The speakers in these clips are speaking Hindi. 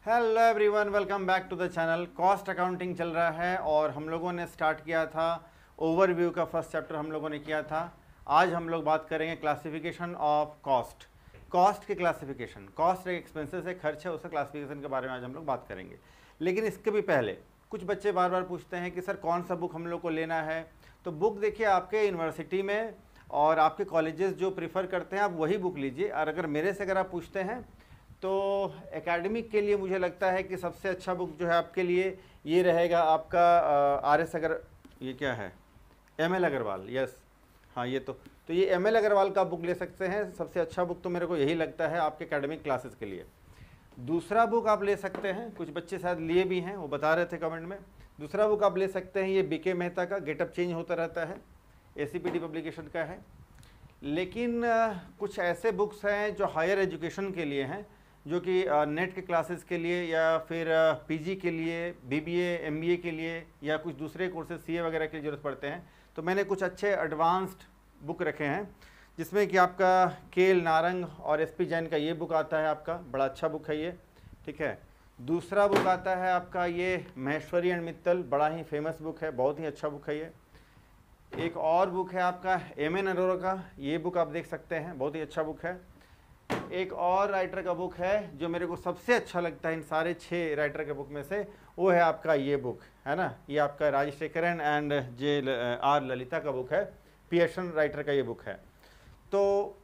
Hello everyone, welcome back to the channel. Cost accounting चल रहा है और हम लोगों ने स्टार्ट किया था ओवरव्यू का फर्स्ट चैप्टर हम लोगों ने किया था। आज हम लोग बात करेंगे क्लासिफिकेशन ऑफ कॉस्ट। कॉस्ट के क्लासिफिकेशन, कॉस्ट एक एक्सपेंसेस है, खर्च है, उसका क्लासिफिकेशन के बारे में आज हम लोग बात करेंगे। लेकिन इसके भी पहले कुछ बच्चे बार बार पूछते हैं कि सर कौन सा बुक हम लोग को लेना है। तो बुक देखिए, आपके यूनिवर्सिटी में और आपके कॉलेजेस जो प्रीफर करते हैं आप वही बुक लीजिए। और अगर मेरे से अगर आप पूछते हैं तो एकेडमिक के लिए मुझे लगता है कि सबसे अच्छा बुक जो है आपके लिए ये रहेगा आपका RS अगर ये क्या है ML अग्रवाल, यस हाँ ये तो ये ML अग्रवाल का बुक ले सकते हैं। सबसे अच्छा बुक तो मेरे को यही लगता है आपके एकेडमिक क्लासेस के लिए। दूसरा बुक आप ले सकते हैं, कुछ बच्चे शायद लिए भी हैं, वो बता रहे थे कमेंट में। दूसरा बुक आप ले सकते हैं, ये BK मेहता का गेटअप चेंज होता रहता है, ACPD पब्लिकेशन का है। लेकिन कुछ ऐसे बुक्स हैं जो हायर एजुकेशन के लिए हैं, जो कि नेट के क्लासेस के लिए या फिर PG के लिए, BBA MBA के लिए या कुछ दूसरे कोर्सेज CA वगैरह की ज़रूरत पड़ते हैं। तो मैंने कुछ अच्छे एडवांस्ड बुक रखे हैं, जिसमें कि आपका KL नारंग और SP जैन का ये बुक आता है आपका, बड़ा अच्छा बुक है ये, ठीक है। दूसरा बुक आता है आपका ये महेश्वरी एंड मित्तल, बड़ा ही फेमस बुक है, बहुत ही अच्छा बुक है ये। एक और बुक है आपका MN अरोरा का, ये बुक आप देख सकते हैं, बहुत ही अच्छा बुक है। एक और राइटर का बुक है जो मेरे को सबसे अच्छा लगता है इन सारे 6 राइटर के बुक में से, वो है आपका ये बुक है ना, ये आपका राजशेखरन एंड JR ललिता का बुक है, पियर्सन राइटर का ये बुक है। तो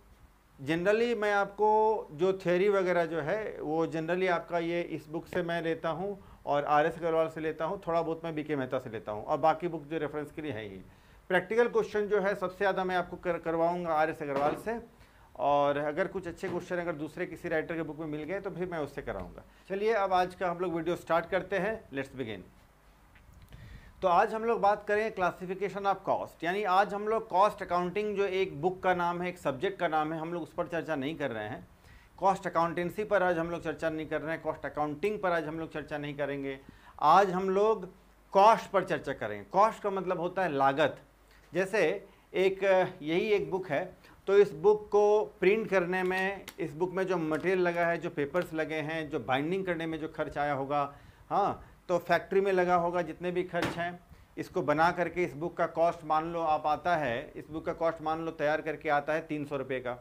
जनरली मैं आपको जो थ्योरी वगैरह जो है वो जनरली आपका ये इस बुक से मैं लेता हूँ और RS अग्रवाल से लेता हूँ, थोड़ा बहुत मैं BK मेहता से लेता हूँ, और बाकी बुक जो रेफरेंस के लिए है ही। प्रैक्टिकल क्वेश्चन जो है सबसे ज़्यादा मैं आपको करवाऊँगा RS अग्रवाल से, और अगर कुछ अच्छे क्वेश्चन अगर दूसरे किसी राइटर के बुक में मिल गए तो फिर मैं उससे कराऊंगा। चलिए अब आज का हम लोग वीडियो स्टार्ट करते हैं, लेट्स बिगिन। तो आज हम लोग बात करें क्लासिफिकेशन ऑफ कॉस्ट, यानी आज हम लोग कॉस्ट अकाउंटिंग जो एक बुक का नाम है, एक सब्जेक्ट का नाम है, हम लोग उस पर चर्चा नहीं कर रहे हैं। कॉस्ट अकाउंटेंसी पर आज हम लोग चर्चा नहीं कर रहे हैं, कॉस्ट अकाउंटिंग पर आज हम लोग चर्चा नहीं करेंगे। आज हम लोग कॉस्ट पर चर्चा करेंगे। कॉस्ट का मतलब होता है लागत। जैसे यही एक बुक है, तो इस बुक को प्रिंट करने में, इस बुक में जो मटेरियल लगा है, जो पेपर्स लगे हैं, जो बाइंडिंग करने में जो खर्च आया होगा, हाँ, तो फैक्ट्री में लगा होगा जितने भी खर्च हैं, इसको बना करके इस बुक का कॉस्ट मान लो आप आता है, इस बुक का कॉस्ट मान लो तैयार करके आता है 300 रुपये का।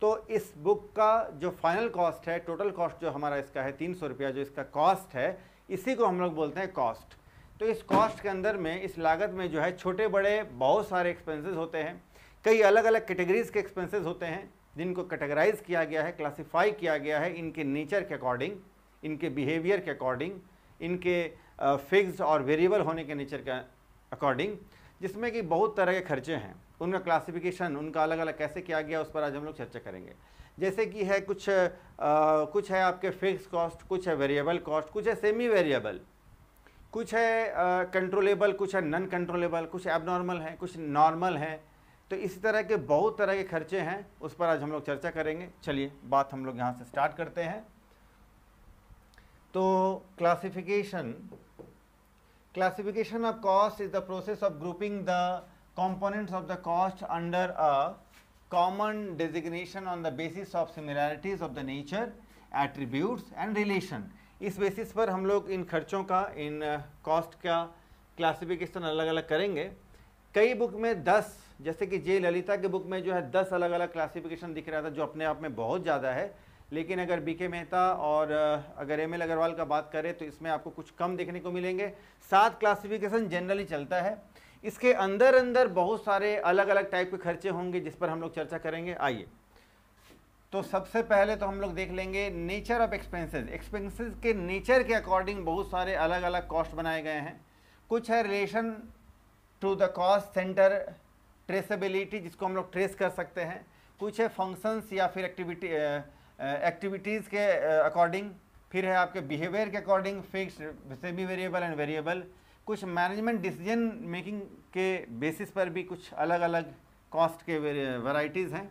तो इस बुक का जो फाइनल कॉस्ट है, टोटल कॉस्ट जो हमारा इसका है 300 रुपया, जो इसका कॉस्ट है, इसी को हम लोग बोलते हैं कॉस्ट। तो इस कॉस्ट के अंदर में, इस लागत में जो है छोटे बड़े बहुत सारे एक्सपेंसेस होते हैं, कई अलग अलग कैटेगरीज के एक्सपेंसेस होते हैं, जिनको कैटेगराइज किया गया है, क्लासिफाई किया गया है इनके नेचर के अकॉर्डिंग, इनके बिहेवियर के अकॉर्डिंग, इनके फिक्स्ड और वेरिएबल होने के नेचर के अकॉर्डिंग, जिसमें कि बहुत तरह के खर्चे हैं, उनका क्लासिफिकेशन, उनका अलग अलग कैसे किया गया, उस पर आज हम लोग चर्चा करेंगे। जैसे कि है कुछ है आपके फिक्स कॉस्ट, कुछ है वेरिएबल कॉस्ट, कुछ है सेमी वेरिएबल, कुछ है कंट्रोलेबल, कुछ है नॉन कंट्रोलेबल, कुछ एबनॉर्मल है, कुछ नॉर्मल है। तो इसी तरह के बहुत तरह के खर्चे हैं, उस पर आज हम लोग चर्चा करेंगे। चलिए बात हम लोग यहाँ से स्टार्ट करते हैं। तो classification of cost is the process of grouping the components of the cost under a common designation on the basis of similarities of the nature, attributes and relation. इस बेसिस पर हम लोग इन खर्चों का, इन कॉस्ट का क्लासिफिकेशन अलग अलग करेंगे। कई बुक में 10, जैसे कि J ललिता के बुक में जो है 10 अलग अलग क्लासिफिकेशन दिख रहा था, जो अपने आप में बहुत ज़्यादा है। लेकिन अगर BK मेहता और अगर ML अग्रवाल का बात करें तो इसमें आपको कुछ कम देखने को मिलेंगे। 7 क्लासिफिकेशन जनरली चलता है। इसके अंदर बहुत सारे अलग अलग टाइप के खर्चे होंगे, जिस पर हम लोग चर्चा करेंगे। आइए, तो सबसे पहले तो हम लोग देख लेंगे नेचर ऑफ एक्सपेंसेस। एक्सपेंसेस के नेचर के अकॉर्डिंग बहुत सारे अलग अलग कॉस्ट बनाए गए हैं। कुछ है relation to the cost centre, traceability, जिसको हम लोग ट्रेस कर सकते हैं। कुछ है फंक्शंस या फिर एक्टिविटीज़ के अकॉर्डिंग। फिर है आपके बिहेवियर के according, fixed, semi variable and variable. कुछ मैनेजमेंट डिसीजन मेकिंग के बेसिस पर भी कुछ अलग अलग कॉस्ट के वैराइटीज़ हैं।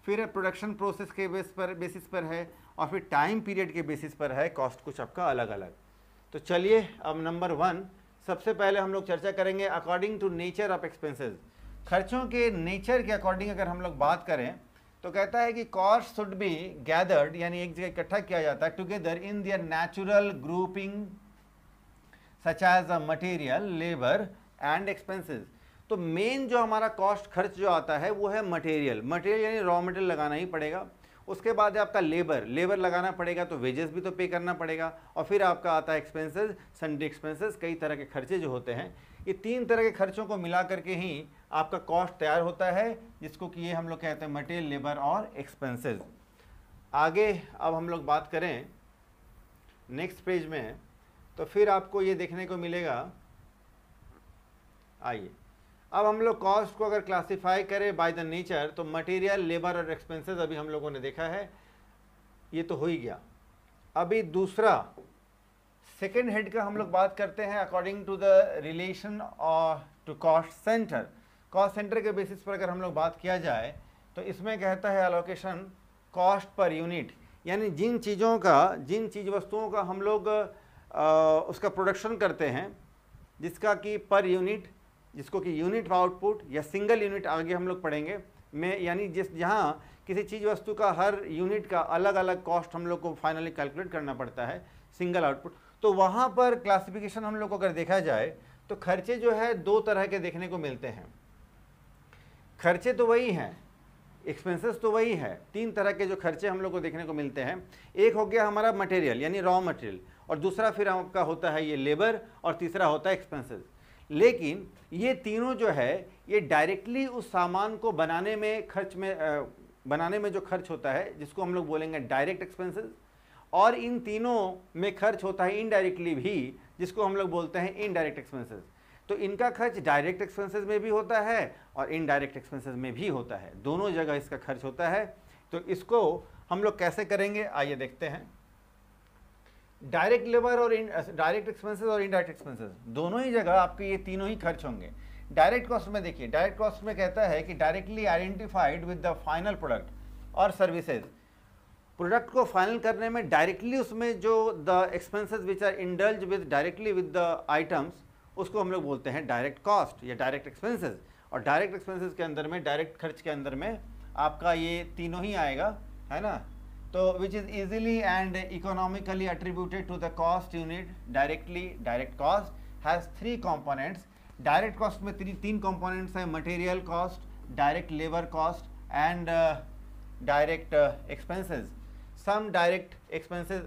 फिर है प्रोडक्शन प्रोसेस के बेसिस पर है, और फिर टाइम पीरियड के बेसिस पर है कॉस्ट कुछ आपका अलग अलग। तो चलिए अब नंबर 1 सबसे पहले हम लोग चर्चा करेंगे according to nature of expenses. खर्चों के नेचर के अकॉर्डिंग अगर हम लोग बात करें तो कहता है कि कॉस्ट शुड बी गैदर्ड, यानी एक जगह इकट्ठा किया जाता है, together in their natural grouping such as a material, labour and expenses. तो मेन जो हमारा कॉस्ट खर्च जो आता है वो है मटेरियल, मटेरियल यानी रॉ मटेरियल लगाना ही पड़ेगा। उसके बाद है आपका लेबर, लेबर लगाना पड़ेगा तो वेजेस भी तो पे करना पड़ेगा। और फिर आपका आता है एक्सपेंसेस, सन्डे एक्सपेंसेस, कई तरह के खर्चे जो होते हैं। ये 3 तरह के खर्चों को मिला करके ही आपका कॉस्ट तैयार होता है, जिसको कि ये हम लोग कहते हैं मटेरियल, लेबर और एक्सपेंसेस। आगे अब हम लोग बात करें नेक्स्ट पेज में, तो फिर आपको ये देखने को मिलेगा, आइए अब हम लोग कॉस्ट को अगर क्लासिफाई करें बाय द नेचर, तो मटेरियल, लेबर और एक्सपेंसेस अभी हम लोगों ने देखा है, ये तो हो ही गया। अभी दूसरा सेकेंड हेड का हम लोग बात करते हैं according to the relation to cost centre. Cost centre के बेसिस पर अगर हम लोग बात किया जाए तो इसमें कहता है एलोकेशन कॉस्ट पर यूनिट, यानी जिन चीज़ वस्तुओं का हम लोग उसका प्रोडक्शन करते हैं, जिसका कि पर यूनिट, जिसको कि यूनिट आउटपुट या सिंगल यूनिट आगे हम लोग पढ़ेंगे में, यानी जहाँ किसी चीज़ वस्तु का हर यूनिट का अलग अलग कॉस्ट हम लोग को फाइनली कैलकुलेट करना पड़ता है, सिंगल आउटपुट। तो वहाँ पर क्लासिफिकेशन हम लोग को अगर देखा जाए तो खर्चे जो है 2 तरह के देखने को मिलते हैं। खर्चे तो वही हैं, एक्सपेंसेस तो वही है, 3 तरह के जो खर्चे हम लोग को देखने को मिलते हैं। एक हो गया हमारा मटेरियल यानी रॉ मटेरियल, और दूसरा फिर आपका होता है ये लेबर, और तीसरा होता है एक्सपेंसेस। लेकिन ये तीनों जो है ये डायरेक्टली उस सामान को बनाने में जो खर्च होता है, जिसको हम लोग बोलेंगे डायरेक्ट एक्सपेंसेस, और इन तीनों में खर्च होता है इनडायरेक्टली भी, जिसको हम लोग बोलते हैं इनडायरेक्ट एक्सपेंसेस। तो इनका खर्च डायरेक्ट एक्सपेंसेस में भी होता है और इनडायरेक्ट एक्सपेंसेस में भी होता है, दोनों जगह इसका खर्च होता है। तो इसको हम लोग कैसे करेंगे, आइए देखते हैं। डायरेक्ट लेबर और डायरेक्ट एक्सपेंसेस और इनडायरेक्ट एक्सपेंसेस दोनों ही जगह आपके ये तीनों ही खर्च होंगे। डायरेक्ट कॉस्ट में देखिए, डायरेक्ट कॉस्ट में कहता है कि directly identified with the final product और सर्विसेज। प्रोडक्ट को फाइनल करने में डायरेक्टली उसमें जो the expenses which are indulge with directly with the items, उसको हम लोग बोलते हैं डायरेक्ट कॉस्ट या डायरेक्ट एक्सपेंसेस। और डायरेक्ट एक्सपेंसेस के अंदर में, डायरेक्ट खर्च के अंदर में आपका ये तीनों ही आएगा, है ना। तो which is easily and economically attributed to the cost unit directly. Direct cost has 3 components. Direct cost में 3 कंपोनेंट्स हैं, material cost, direct labour cost and direct expenses. Some direct expenses,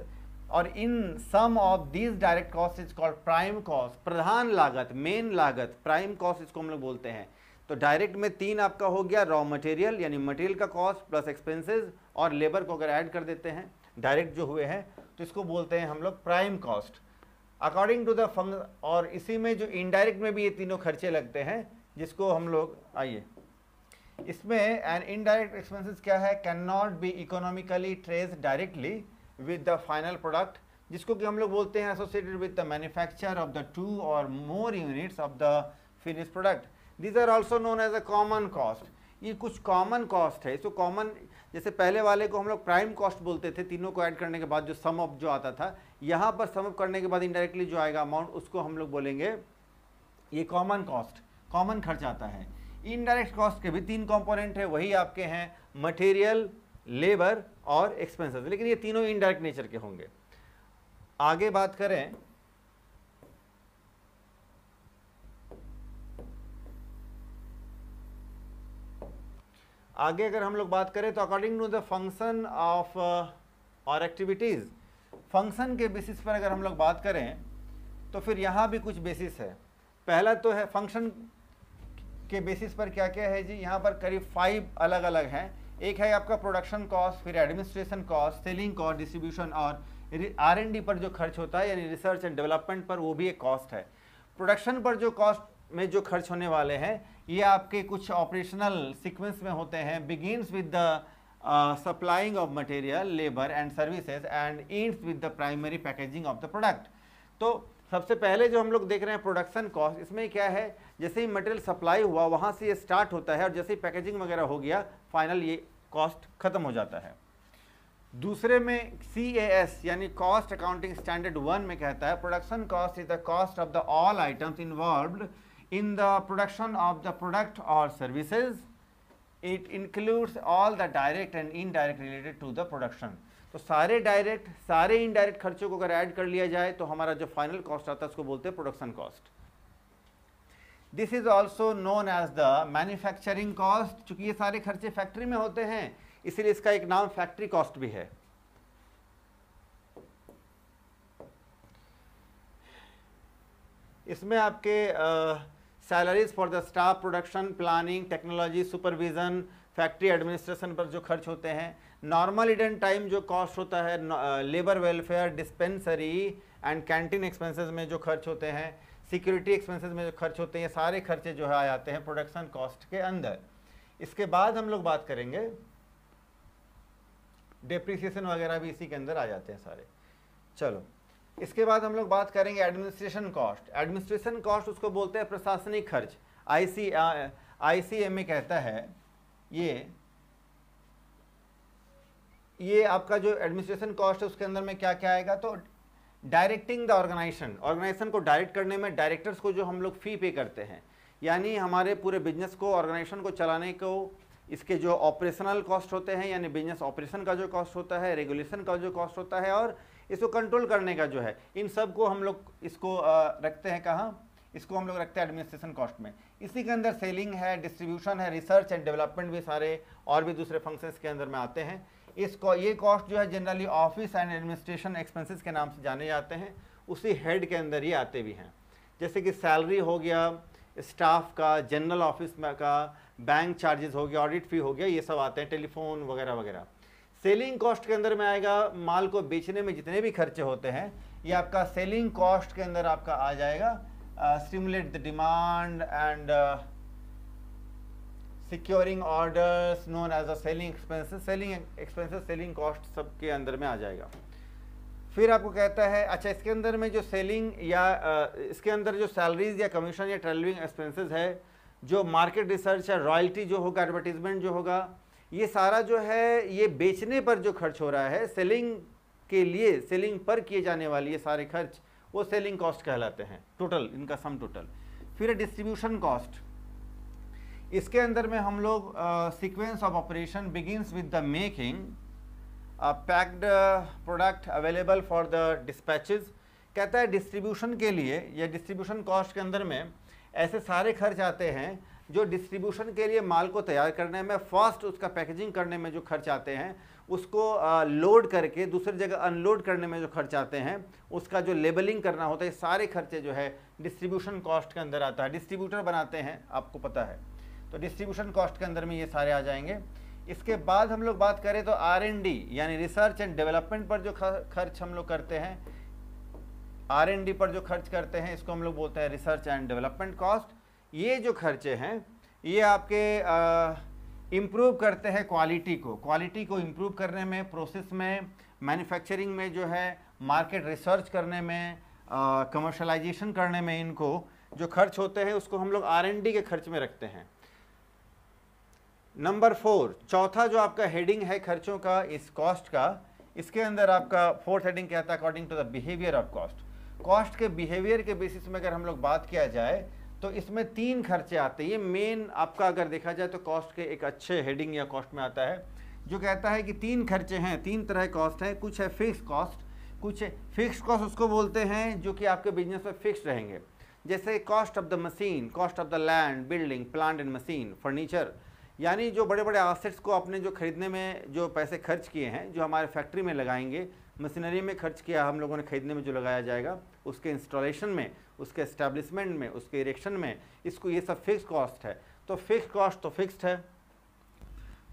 और इन sum of these direct cost is called prime cost, प्रधान लागत, मेन लागत, प्राइम कॉस्ट इसको हम लोग बोलते हैं। तो डायरेक्ट में 3 आपका हो गया, रॉ मटेरियल यानी मटेरियल का कॉस्ट प्लस एक्सपेंसेस, और लेबर को अगर ऐड कर देते हैं डायरेक्ट जो हुए हैं तो इसको बोलते हैं हम लोग prime cost according to the function. और इसी में जो इनडायरेक्ट में भी ये तीनों खर्चे लगते हैं, जिसको हम लोग, आइए इसमें एंड इनडायरेक्ट एक्सपेंसेस क्या है, can not be economically trace directly with the final product, जिसको कि हम लोग बोलते हैं associated with the manufacture of the 2 और more units of the finish product. These are also known as a common cost. ये कुछ कॉमन कॉस्ट है। इसको कॉमन, जैसे पहले वाले को हम लोग प्राइम कॉस्ट बोलते थे, तीनों को ऐड करने के बाद जो सम ऑफ जो आता था, यहाँ पर सम ऑफ करने के बाद इनडायरेक्टली जो आएगा अमाउंट, उसको हम लोग बोलेंगे ये कॉमन कॉस्ट, कॉमन खर्च आता है। इनडायरेक्ट कॉस्ट के भी 3 कंपोनेंट है, वही आपके हैं मटेरियल, लेबर और एक्सपेंसेस, लेकिन ये तीनों इनडायरेक्ट नेचर के होंगे। आगे बात करें, आगे अगर हम लोग बात करें तो according to the function of और एक्टिविटीज़, फंक्शन के बेसिस पर अगर हम लोग बात करें तो फिर यहाँ भी कुछ बेसिस है। पहला तो है फंक्शन के बेसिस पर क्या क्या है जी, यहाँ पर करीब 5 अलग अलग हैं। एक है आपका प्रोडक्शन कॉस्ट, फिर administration cost, selling cost, distribution और R&D पर जो खर्च होता है यानी रिसर्च एंड डेवलपमेंट पर, वो भी एक कॉस्ट है। प्रोडक्शन पर जो कॉस्ट में जो खर्च होने वाले हैं ये आपके कुछ ऑपरेशनल सीक्वेंस में होते हैं, begins with the supplying of material, labour and services and ends with the primary packaging of the product. तो सबसे पहले जो हम लोग देख रहे हैं प्रोडक्शन कॉस्ट, इसमें क्या है, जैसे ही मटेरियल सप्लाई हुआ वहाँ से ये स्टार्ट होता है और जैसे ही पैकेजिंग वगैरह हो गया फाइनल ये कॉस्ट खत्म हो जाता है। दूसरे में CAS यानी कॉस्ट अकाउंटिंग स्टैंडर्ड 1 में कहता है production cost is the cost of the all items involved in the production of the product or services it includes all the direct and indirect related to the production. तो सारे डायरेक्ट सारे इनडायरेक्ट खर्चों को अगर ऐड कर लिया जाए तो हमारा जो फाइनल कॉस्ट आता है उसको बोलते हैं production cost. This is also known as the manufacturing cost. चूंकि ये सारे खर्चे फैक्ट्री में होते हैं इसीलिए इसका एक नाम फैक्ट्री कॉस्ट भी है। इसमें आपके salaries for the staff, production, planning, technology, supervision, factory administration पर जो खर्च होते हैं, नॉर्मल हिडन टाइम जो कॉस्ट होता है, labour welfare, dispensary and canteen expenses में जो खर्च होते हैं, सिक्योरिटी एक्सपेंसेस में जो खर्च होते हैं, ये सारे खर्चे जो है आ जाते हैं प्रोडक्शन कॉस्ट के अंदर। इसके बाद हम लोग बात करेंगे डेप्रिसिएशन वगैरह भी इसी के अंदर आ जाते हैं सारे। चलो इसके बाद हम लोग बात करेंगे एडमिनिस्ट्रेशन कॉस्ट। एडमिनिस्ट्रेशन कॉस्ट उसको बोलते हैं प्रशासनिक खर्च। ICMA कहता है ये आपका जो एडमिनिस्ट्रेशन कॉस्ट है उसके अंदर में क्या क्या आएगा, तो डायरेक्टिंग द ऑर्गेनाइजेशन को डायरेक्ट करने में डायरेक्टर्स को जो हम लोग फी पे करते हैं, यानी हमारे पूरे बिजनेस को, ऑर्गेनाइजेशन को चलाने को इसके जो ऑपरेशनल कॉस्ट होते हैं, यानी बिजनेस ऑपरेशन का जो कॉस्ट होता है, रेगुलेशन का जो कॉस्ट होता है और इसको कंट्रोल करने का जो है, इन सब को हम लोग इसको रखते हैं कहाँ, इसको हम लोग रखते हैं एडमिनिस्ट्रेशन कॉस्ट में। इसी के अंदर सेलिंग है, डिस्ट्रीब्यूशन है, रिसर्च एंड डेवलपमेंट भी सारे और भी दूसरे फंक्शंस के अंदर में आते हैं। ये कॉस्ट जो है generally office and administration expenses के नाम से जाने जाते हैं, उसी हेड के अंदर ही आते भी हैं। जैसे कि सैलरी हो गया स्टाफ का, जनरल ऑफिस का, बैंक चार्जेस हो गया, ऑडिट फी हो गया, ये सब आते हैं, टेलीफोन वगैरह वगैरह। सेलिंग कॉस्ट के अंदर में आएगा माल को बेचने में जितने भी खर्चे होते हैं, ये आपका सेलिंग कॉस्ट के अंदर आपका आ जाएगा। Stimulate the demand and securing orders known as a selling expenses. Selling cost सबके अंदर में आ जाएगा। फिर आपको कहता है अच्छा इसके अंदर में जो सेलिंग या इसके अंदर जो सैलरीज या कमीशन या ट्रैवलिंग एक्सपेंसेस है, जो मार्केट रिसर्च है, रॉयल्टी जो होगा, एडवर्टीजमेंट जो होगा, ये सारा जो है ये बेचने पर जो खर्च हो रहा है, सेलिंग के लिए, सेलिंग पर किए जाने वाली ये सारे खर्च वो सेलिंग कॉस्ट कहलाते हैं, टोटल इनका सम टोटल। फिर डिस्ट्रीब्यूशन कॉस्ट, इसके अंदर में हम लोग sequence of operation begins with the making packed product available for the dispatches. कहता है डिस्ट्रीब्यूशन के लिए या डिस्ट्रीब्यूशन कॉस्ट के अंदर में ऐसे सारे खर्च आते हैं जो डिस्ट्रीब्यूशन के लिए माल को तैयार करने में, फर्स्ट उसका पैकेजिंग करने में जो खर्च आते हैं, उसको लोड करके दूसरी जगह अनलोड करने में जो खर्च आते हैं, उसका जो लेबलिंग करना होता है, सारे खर्चे जो है डिस्ट्रीब्यूशन कॉस्ट के अंदर आता है। डिस्ट्रीब्यूटर बनाते हैं आपको पता है, तो डिस्ट्रीब्यूशन कॉस्ट के अंदर में ये सारे आ जाएंगे। इसके बाद हम लोग बात करें तो R&D यानी रिसर्च एंड डेवलपमेंट पर जो खर्च हम लोग करते हैं, R&D पर जो खर्च करते हैं इसको हम लोग बोलते हैं रिसर्च एंड डेवलपमेंट कॉस्ट। ये जो खर्चे हैं ये आपके इम्प्रूव करते हैं क्वालिटी को इम्प्रूव करने में, प्रोसेस में, मैन्युफैक्चरिंग में जो है, मार्केट रिसर्च करने में, कमर्शलाइजेशन करने में, इनको जो खर्च होते हैं उसको हम लोग R&D के खर्च में रखते हैं। नंबर 4, चौथा जो आपका हेडिंग है खर्चों का इस कॉस्ट का, इसके अंदर आपका फोर्थ हेडिंग कहता है according to the behaviour of cost. Cost के बिहेवियर के बेसिस में अगर हम लोग बात किया जाए तो इसमें 3 खर्चे आते हैं। ये मेन आपका अगर देखा जाए तो कॉस्ट के एक अच्छे हेडिंग या कॉस्ट में आता है, जो कहता है कि 3 खर्चे हैं, 3 तरह कॉस्ट है। कुछ है फिक्स कॉस्ट, कुछ फिक्स कॉस्ट उसको बोलते हैं जो कि आपके बिजनेस में फिक्स रहेंगे, जैसे cost of the machine, cost of the land, building, plant and machine, furniture, यानी जो बड़े बड़े एसेट्स को आपने जो खरीदने में जो पैसे खर्च किए हैं, जो हमारे फैक्ट्री में लगाएंगे, मशीनरी में खर्च किया हम लोगों ने खरीदने में जो लगाया जाएगा, उसके इंस्टॉलेशन में, उसके एस्टेब्लिशमेंट में, उसके इरेक्शन में, इसको ये सब फिक्स कॉस्ट है। तो फिक्स कॉस्ट तो फिक्स्ड है।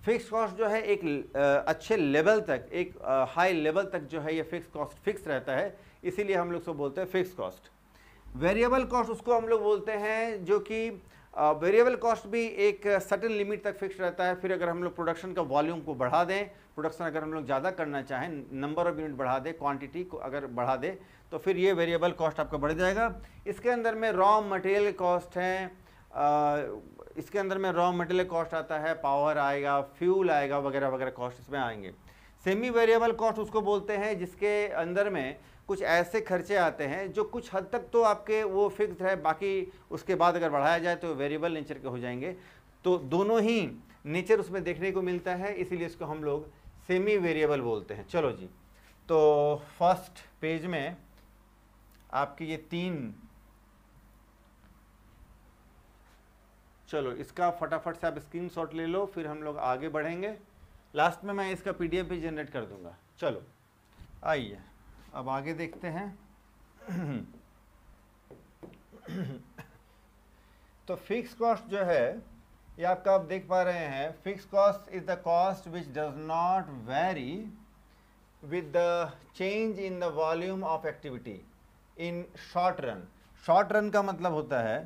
फिक्स कॉस्ट जो है एक अच्छे लेवल तक, एक हाई लेवल तक जो है ये फिक्स कॉस्ट फिक्स रहता है, इसीलिए हम लोग उसको बोलते हैं फिक्स कॉस्ट। वेरिएबल कॉस्ट उसको हम लोग बोलते हैं जो कि वेरिएबल कॉस्ट भी एक सर्टेन लिमिट तक फिक्स रहता है। फिर अगर हम लोग प्रोडक्शन का वॉल्यूम को बढ़ा दें, प्रोडक्शन अगर हम लोग ज़्यादा करना चाहें, नंबर ऑफ यूनिट बढ़ा दें, क्वांटिटी को अगर बढ़ा दें, तो फिर ये वेरिएबल कॉस्ट आपका बढ़ जाएगा। इसके अंदर में रॉ मटेरियल कॉस्ट है, इसके अंदर में रॉ मटेरियल कॉस्ट आता है, पावर आएगा, फ्यूल आएगा, वगैरह वगैरह कॉस्ट इसमें आएंगे। सेमी वेरिएबल कॉस्ट उसको बोलते हैं जिसके अंदर में कुछ ऐसे खर्चे आते हैं जो कुछ हद तक तो आपके वो फिक्स्ड है, बाकी उसके बाद अगर बढ़ाया जाए तो वेरिएबल नेचर के हो जाएंगे। तो दोनों ही नेचर उसमें देखने को मिलता है, इसीलिए इसको हम लोग सेमी वेरिएबल बोलते हैं। चलो जी, तो फर्स्ट पेज में आपके ये 3, चलो इसका फटाफट से आप स्क्रीनशॉट ले लो, फिर हम लोग आगे बढ़ेंगे। लास्ट में मैं इसका पीडीएफ भी जनरेट कर दूंगा। चलो आइए अब आगे देखते हैं। तो फिक्स कॉस्ट जो है ये आपका आप देख पा रहे हैं, fix cost is the cost which does not very with the change in the volume of activity in short run. Short run का मतलब होता है,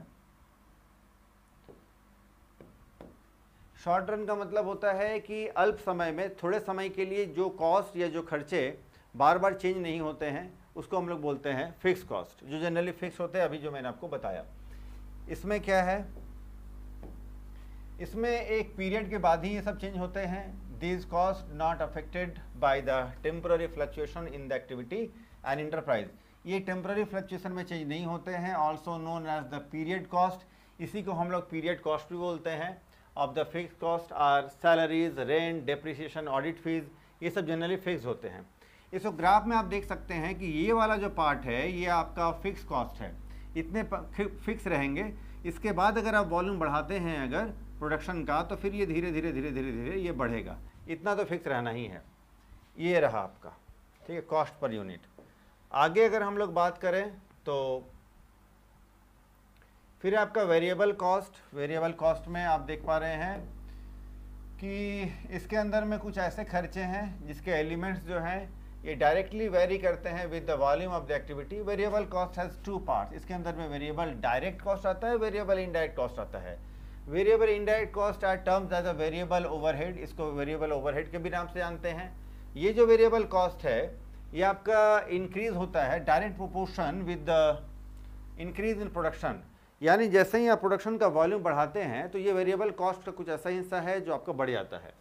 शॉर्ट रन का मतलब होता है कि अल्प समय में, थोड़े समय के लिए जो कॉस्ट या जो खर्चे बार बार चेंज नहीं होते हैं उसको हम लोग बोलते हैं फिक्स कॉस्ट, जो जनरली फिक्स होते हैं, अभी जो मैंने आपको बताया। इसमें क्या है, इसमें एक पीरियड के बाद ही ये सब चेंज होते हैं। These cost not affected by the temporary fluctuation in the activity and enterprise. ये टेम्पररी फ्लक्चुएशन में चेंज नहीं होते हैं, also known as the period cost. इसी को हम लोग पीरियड कॉस्ट भी बोलते हैं। Of the fix cost are salaries, rent, depreciation, audit fees, ये सब जनरली फिक्स होते हैं। इस ग्राफ में आप देख सकते हैं कि ये वाला जो पार्ट है ये आपका फिक्स कॉस्ट है, इतने फिक्स रहेंगे। इसके बाद अगर आप वॉल्यूम बढ़ाते हैं अगर प्रोडक्शन का, तो फिर ये धीरे धीरे धीरे धीरे धीरे ये बढ़ेगा। इतना तो फिक्स रहना ही है। ये रहा आपका, ठीक है, कॉस्ट पर यूनिट। आगे अगर हम लोग बात करें तो फिर आपका वेरिएबल कॉस्ट। वेरिएबल कॉस्ट में आप देख पा रहे हैं कि इसके अंदर में कुछ ऐसे खर्चे हैं जिसके एलिमेंट्स जो हैं ये डायरेक्टली वेरी करते हैं with the volume of the activity. Variable cost has 2 parts. इसके अंदर में वेरिएबल डायरेक्ट कॉस्ट आता है, वेरिएबल इनडायरेक्ट कॉस्ट आता है। Variable indirect cost are terms as a variable overhead, इसको वेरिएबल ओवरहेड के भी नाम से जानते हैं। ये जो वेरिएबल कॉस्ट है ये आपका इंक्रीज होता है direct proportion with the increase in production, यानी जैसे ही आप प्रोडक्शन का वॉल्यूम बढ़ाते हैं तो ये वेरिएबल कॉस्ट का कुछ ऐसा हिस्सा है जो आपका बढ़ जाता है,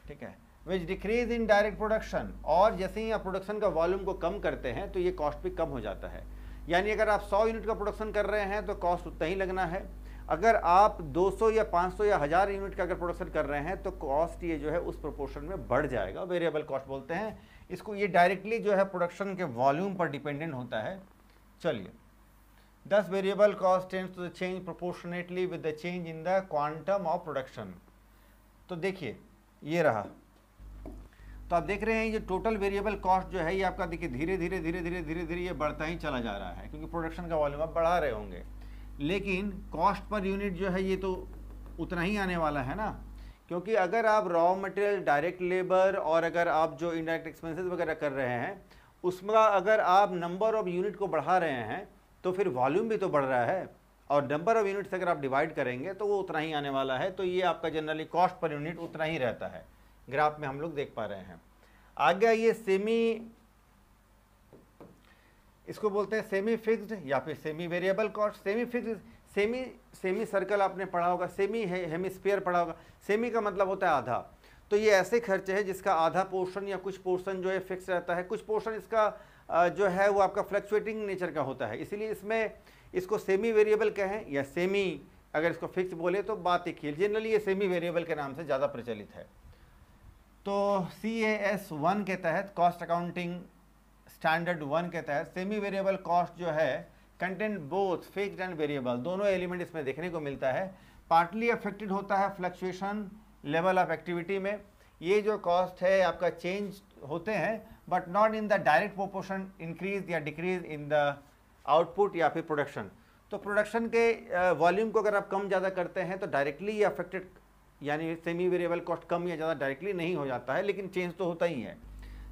ठीक है। विच डिक्रीज इन डायरेक्ट प्रोडक्शन, और जैसे ही आप प्रोडक्शन का वॉल्यूम को कम करते हैं तो ये कॉस्ट भी कम हो जाता है। यानी अगर आप 100 यूनिट का प्रोडक्शन कर रहे हैं तो कॉस्ट उतना ही लगना है। अगर आप 200 या 500 या 1000 यूनिट का अगर प्रोडक्शन कर रहे हैं तो कॉस्ट ये जो है उस प्रोपोर्शन में बढ़ जाएगा। वेरिएबल कॉस्ट बोलते हैं इसको। ये डायरेक्टली जो है प्रोडक्शन के वॉल्यूम पर डिपेंडेंट होता है। चलिए, Thus variable cost tends to change proportionately with the change in the quantum of production। तो देखिए ये रहा, तो आप देख रहे हैं ये टोटल वेरिएबल कॉस्ट जो है ये आपका देखिए धीरे धीरे धीरे धीरे धीरे धीरे ये बढ़ता ही चला जा रहा है, क्योंकि प्रोडक्शन का वॉल्यूम आप बढ़ा रहे होंगे। लेकिन कॉस्ट पर यूनिट जो है ये तो उतना ही आने वाला है ना, क्योंकि अगर आप रॉ मटेरियल, डायरेक्ट लेबर और अगर आप जो इनडायरेक्ट एक्सपेंसेस वगैरह कर रहे हैं उसमें अगर आप नंबर ऑफ यूनिट को बढ़ा रहे हैं तो फिर वॉल्यूम भी तो बढ़ रहा है, और नंबर ऑफ यूनिट्स अगर आप डिवाइड करेंगे तो वो उतना ही आने वाला है। तो ये आपका जनरली कॉस्ट पर यूनिट उतना ही रहता है, ग्राफ में हम लोग देख पा रहे हैं। आगे ये सेमी, इसको बोलते हैं सेमी फिक्स्ड या फिर semi variable cost. Semi fixed, semi circle आपने पढ़ा होगा, सेमी हेमिस्फीयर पढ़ा होगा। सेमी का मतलब होता है आधा। तो ये ऐसे खर्चे हैं जिसका आधा पोर्शन या कुछ पोर्शन जो है फिक्स रहता है, कुछ पोर्शन इसका जो है वो आपका फ्लक्चुएटिंग नेचर का होता है। इसीलिए इसमें इसको सेमी वेरिएबल कहें या सेमी अगर इसको फिक्स बोले तो बात एक ही। जनरली ये सेमी वेरिएबल के नाम से ज़्यादा प्रचलित है। तो CAS 1 के तहत, कॉस्ट अकाउंटिंग स्टैंडर्ड 1 के तहत सेमी वेरिएबल कॉस्ट जो है content both fixed and variable, दोनों एलिमेंट इसमें देखने को मिलता है। पार्टली अफेक्टेड होता है फ्लक्चुएशन लेवल ऑफ एक्टिविटी में। ये जो कॉस्ट है आपका चेंज होते हैं but not in the direct proportion increase या डिक्रीज इन द आउटपुट या फिर प्रोडक्शन। तो प्रोडक्शन के वॉल्यूम को अगर आप कम ज़्यादा करते हैं तो डायरेक्टली ये अफेक्टेड, यानी सेमी वेरिएबल कॉस्ट कम या ज़्यादा डायरेक्टली नहीं हो जाता है, लेकिन चेंज तो होता ही है।